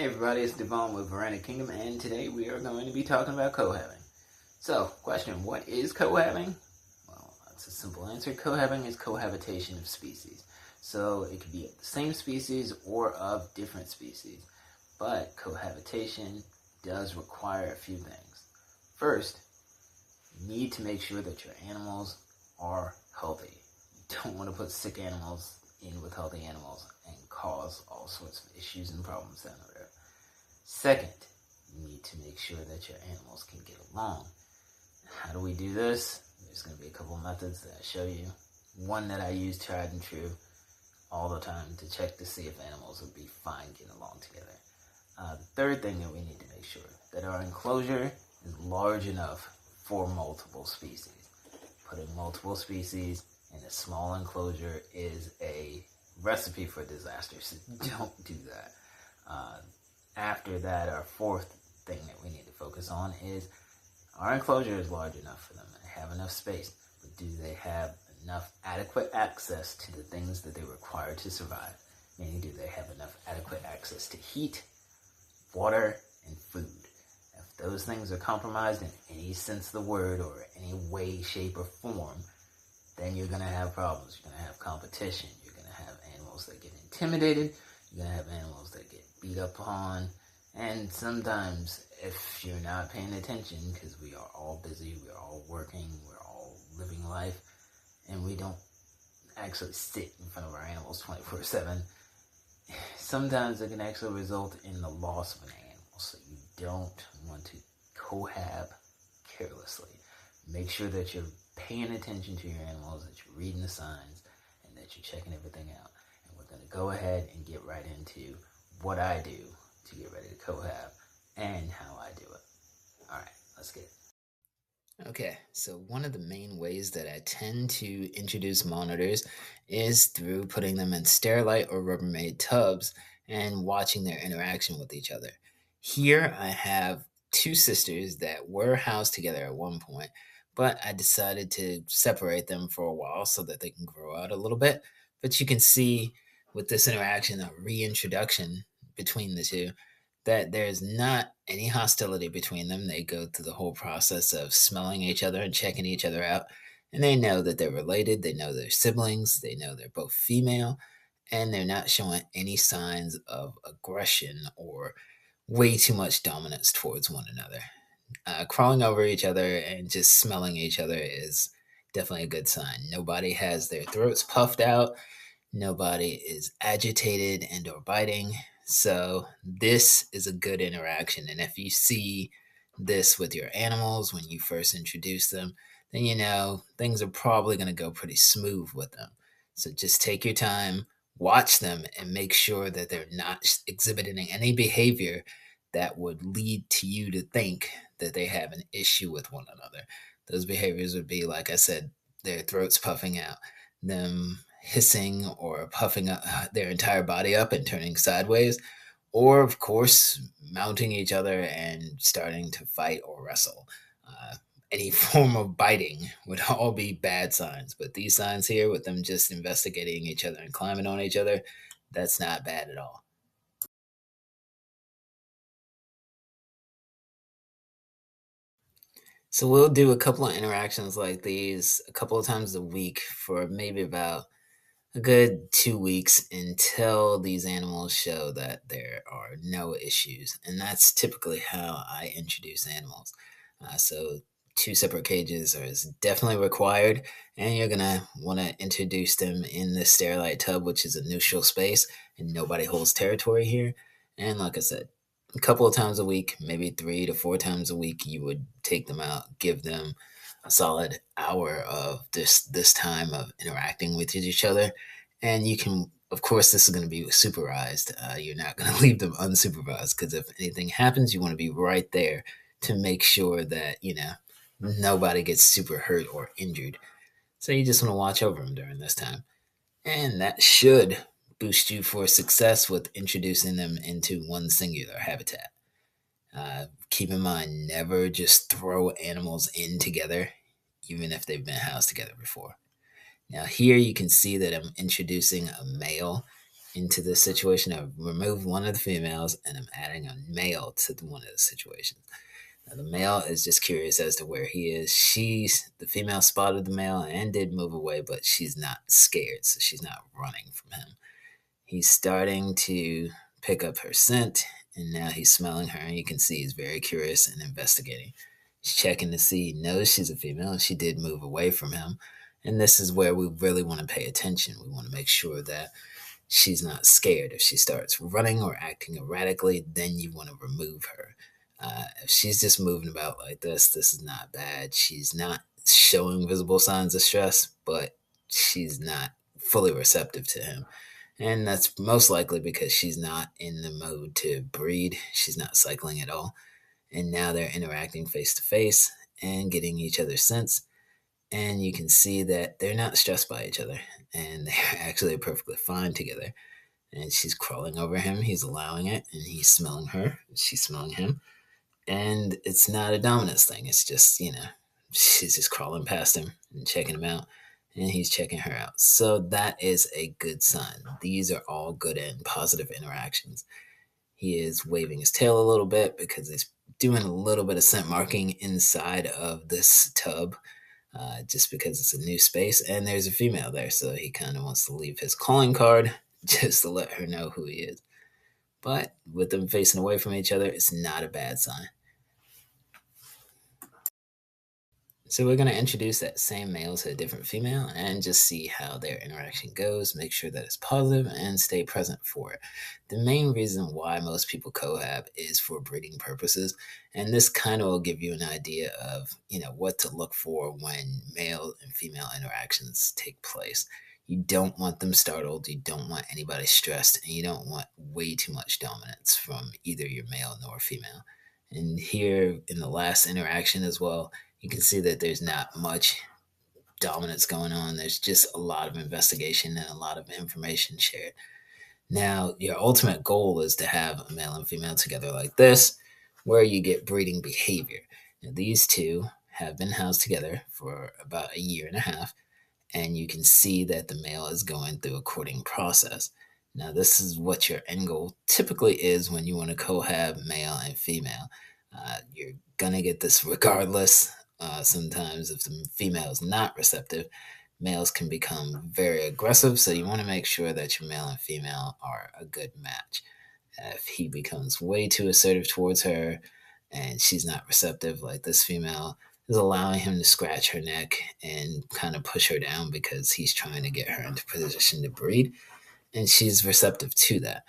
Hey everybody, it's Devon with Veranda Kingdom, and today we are going to be talking about cohabiting. So, question, what is cohabiting? Well, that's a simple answer. Cohabiting is cohabitation of species. So, it could be of the same species or of different species. But cohabitation does require a few things. First, you need to make sure that your animals are healthy. You don't want to put sick animals in with healthy animals and cause all sorts of issues and problems down the road. Second, you need to make sure that your animals can get along. How do we do this? There's going to be a couple of methods that I show you. One that I use tried and true all the time to check to see if animals would be fine getting along together. The third thing that we need to make sure that our enclosure is large enough for multiple species. Putting multiple species in a small enclosure is a recipe for disaster, so don't do that. After that, our fourth thing that we need to focus on is our enclosure is large enough for them. They have enough space, but do they have enough adequate access to the things that they require to survive? Meaning, do they have enough adequate access to heat, water, and food? If those things are compromised in any sense of the word or any way, shape, or form, then you're going to have problems. You're going to have competition. You're going to have animals that get intimidated. You're going to have animals that get beat up on. And sometimes, if you're not paying attention, because we are all busy, we're all working, we're all living life, and we don't actually sit in front of our animals 24/7, sometimes it can actually result in the loss of an animal. So you don't want to cohab carelessly. Make sure that you're paying attention to your animals, that you're reading the signs, and that you're checking everything out. And we're going to go ahead and get right into what I do to get ready to cohab and how I do it. All right, let's get it. Okay, so one of the main ways that I tend to introduce monitors is through putting them in Sterilite or Rubbermaid tubs and watching their interaction with each other. Here I have two sisters that were housed together at one point, but I decided to separate them for a while so that they can grow out a little bit. But you can see with this interaction, a reintroduction between the two, that there's not any hostility between them. They go through the whole process of smelling each other and checking each other out. And they know that they're related. They know they're siblings. They know they're both female. And they're not showing any signs of aggression or way too much dominance towards one another. Crawling over each other and just smelling each other is definitely a good sign. Nobody has their throats puffed out. Nobody is agitated and or biting. So this is a good interaction. And if you see this with your animals when you first introduce them, then you know things are probably going to go pretty smooth with them. So just take your time, watch them, and make sure that they're not exhibiting any behavior that would lead to you to think that they have an issue with one another. Those behaviors would be, like I said, their throats puffing out, them hissing or puffing up their entire body up and turning sideways, or of course, mounting each other and starting to fight or wrestle. Any form of biting would all be bad signs, but these signs here, with them just investigating each other and climbing on each other, that's not bad at all. So we'll do a couple of interactions like these a couple of times a week for maybe about a good 2 weeks until these animals show that there are no issues. And that's typically how I introduce animals. So, two separate cages is definitely required. And you're going to want to introduce them in the Sterilite tub, which is a neutral space, and nobody holds territory here. And like I said, a couple of times a week, maybe 3 to 4 times a week, you would take them out, give them a solid hour of this time of interacting with each other. And you can, of course, this is going to be supervised. You're not going to leave them unsupervised, because if anything happens, you want to be right there to make sure that nobody gets super hurt or injured. So you just want to watch over them during this time, and that should boost you for success with introducing them into one singular habitat. Keep in mind, never just throw animals in together, even if they've been housed together before. Now here you can see that I'm introducing a male into this situation. I've removed one of the females and I'm adding a male to one of the situations. Now, the male is just curious as to where he is. The female spotted the male and did move away, but she's not scared, so she's not running from him. He's starting to pick up her scent, and now he's smelling her, and you can see he's very curious and investigating. He's checking to see, he knows she's a female, and she did move away from him. And this is where we really want to pay attention. We want to make sure that she's not scared. If she starts running or acting erratically, then you want to remove her. If she's just moving about like this is not bad. She's not showing visible signs of stress, but she's not fully receptive to him. And that's most likely because she's not in the mode to breed. She's not cycling at all. And now they're interacting face to face and getting each other's scents. And you can see that they're not stressed by each other. And they're actually perfectly fine together. And she's crawling over him. He's allowing it. And he's smelling her. She's smelling him. And it's not a dominance thing. It's just, she's just crawling past him and checking him out. And he's checking her out. So that is a good sign. These are all good and positive interactions. He is waving his tail a little bit because he's doing a little bit of scent marking inside of this tub, just because it's a new space. And there's a female there, so he kind of wants to leave his calling card just to let her know who he is. But with them facing away from each other, it's not a bad sign. So we're going to introduce that same male to a different female and just see how their interaction goes, make sure that it's positive, and stay present for it. The main reason why most people cohab is for breeding purposes, and this kind of will give you an idea of, what to look for when male and female interactions take place. You don't want them startled, you don't want anybody stressed, and you don't want way too much dominance from either your male nor female. And here in the last interaction as well, you can see that there's not much dominance going on. There's just a lot of investigation and a lot of information shared. Now, your ultimate goal is to have a male and female together like this, where you get breeding behavior. Now, these two have been housed together for about a year and a half, and you can see that the male is going through a courting process. Now, this is what your end goal typically is when you want to cohab male and female. You're going to get this regardless. Sometimes if the female is not receptive, males can become very aggressive. So you want to make sure that your male and female are a good match. If he becomes way too assertive towards her and she's not receptive, like this female is allowing him to scratch her neck and kind of push her down because he's trying to get her into position to breed, and she's receptive to that.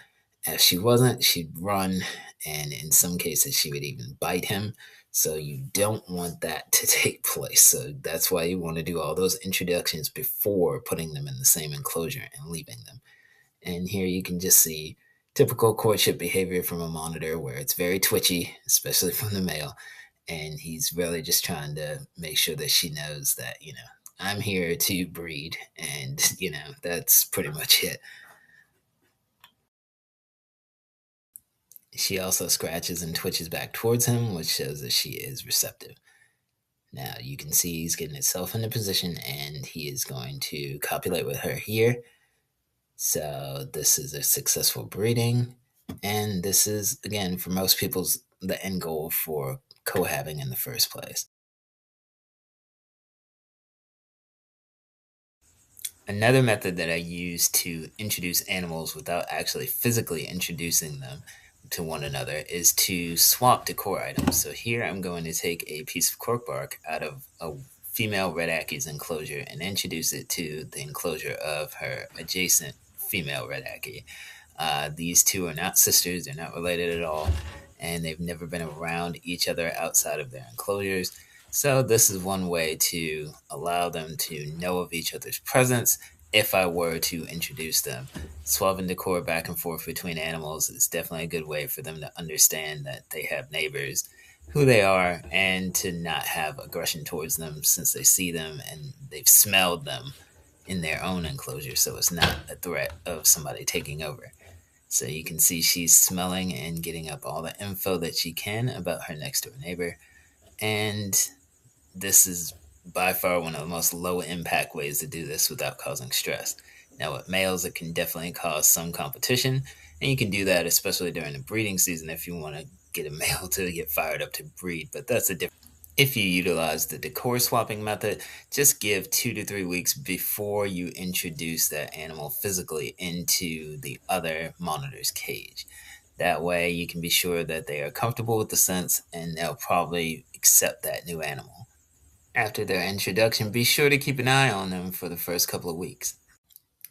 If she wasn't, she'd run, and in some cases, she would even bite him. So you don't want that to take place. So that's why you want to do all those introductions before putting them in the same enclosure and leaving them. And here you can just see typical courtship behavior from a monitor where it's very twitchy, especially from the male. And he's really just trying to make sure that she knows that, I'm here to breed. And, that's pretty much it. She also scratches and twitches back towards him, which shows that she is receptive. Now you can see he's getting himself into position and he is going to copulate with her here. So this is a successful breeding. And this is, again, for most people, the end goal for cohabbing in the first place. Another method that I use to introduce animals without actually physically introducing them to one another is to swap decor items. So here I'm going to take a piece of cork bark out of a female red Aki's enclosure and introduce it to the enclosure of her adjacent female red Aki. These two are not sisters, they're not related at all, and they've never been around each other outside of their enclosures. So this is one way to allow them to know of each other's presence if I were to introduce them. Swapping decor back and forth between animals is definitely a good way for them to understand that they have neighbors, who they are, and to not have aggression towards them since they see them and they've smelled them in their own enclosure, so it's not a threat of somebody taking over. So you can see she's smelling and getting up all the info that she can about her next door neighbor. And this is by far one of the most low impact ways to do this without causing stress. Now, with males, it can definitely cause some competition, and you can do that especially during the breeding season if you want to get a male to get fired up to breed, but that's a different. If you utilize the decor swapping method, just give 2 to 3 weeks before you introduce that animal physically into the other monitor's cage. That way you can be sure that they are comfortable with the scents and they'll probably accept that new animal. After their introduction, be sure to keep an eye on them for the first couple of weeks.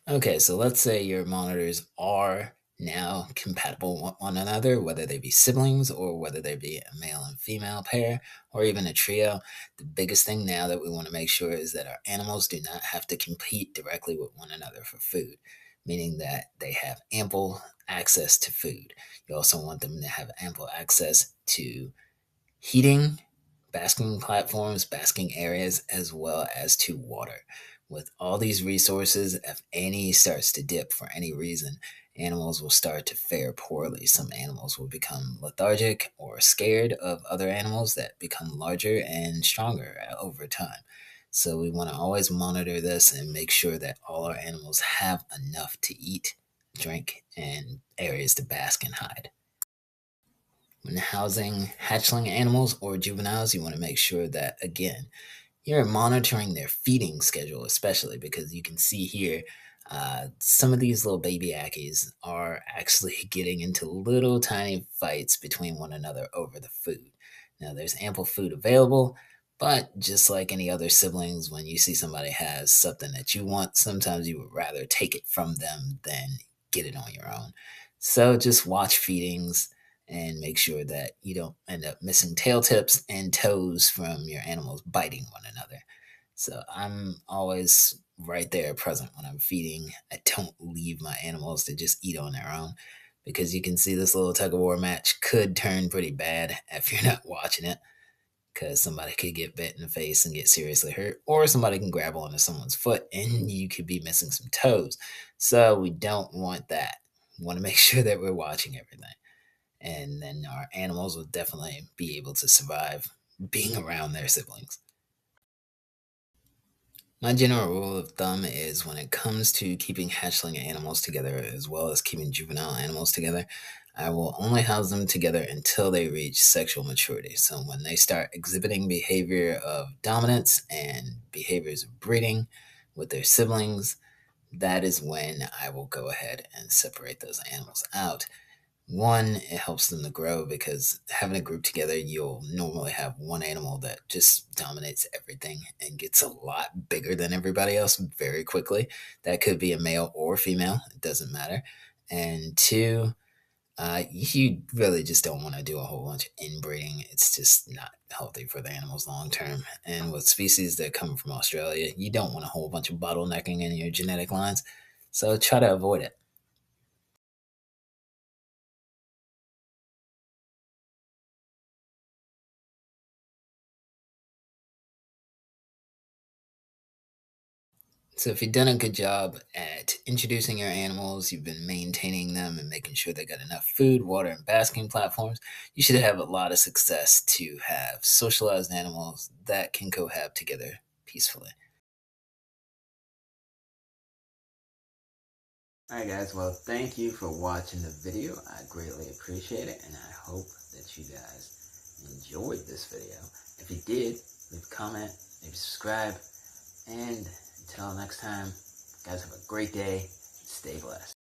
Okay, so let's say your monitors are now compatible with one another, whether they be siblings or whether they be a male and female pair or even a trio. The biggest thing now that we want to make sure is that our animals do not have to compete directly with one another for food, meaning that they have ample access to food. You also want them to have ample access to heating, basking platforms, basking areas, as well as to water. With all these resources, if any starts to dip for any reason, animals will start to fare poorly. Some animals will become lethargic or scared of other animals that become larger and stronger over time. So we want to always monitor this and make sure that all our animals have enough to eat, drink, and areas to bask and hide. When housing hatchling animals or juveniles, you want to make sure that, again, you're monitoring their feeding schedule, especially because you can see here some of these little baby ackies are actually getting into little tiny fights between one another over the food. Now, there's ample food available, but just like any other siblings, when you see somebody has something that you want, sometimes you would rather take it from them than get it on your own. So just watch feedings and make sure that you don't end up missing tail tips and toes from your animals biting one another. So I'm always right there present when I'm feeding. I don't leave my animals to just eat on their own because you can see this little tug of war match could turn pretty bad if you're not watching it because somebody could get bit in the face and get seriously hurt, or somebody can grab onto someone's foot and you could be missing some toes. So we don't want that. We want to make sure that we're watching everything, and then our animals will definitely be able to survive being around their siblings. My general rule of thumb is when it comes to keeping hatchling animals together as well as keeping juvenile animals together, I will only house them together until they reach sexual maturity. So when they start exhibiting behavior of dominance and behaviors of breeding with their siblings, that is when I will go ahead and separate those animals out. One, it helps them to grow because having a group together, you'll normally have one animal that just dominates everything and gets a lot bigger than everybody else very quickly. That could be a male or female, it doesn't matter. And two, you really just don't want to do a whole bunch of inbreeding. It's just not healthy for the animals long term. And with species that come from Australia, you don't want a whole bunch of bottlenecking in your genetic lines. So try to avoid it. So if you've done a good job at introducing your animals, you've been maintaining them and making sure they got enough food, water, and basking platforms, you should have a lot of success to have socialized animals that can cohabit together peacefully. Alright guys, well thank you for watching the video. I greatly appreciate it and I hope that you guys enjoyed this video. If you did, leave a comment, maybe subscribe, and until next time, guys have a great day. Stay blessed.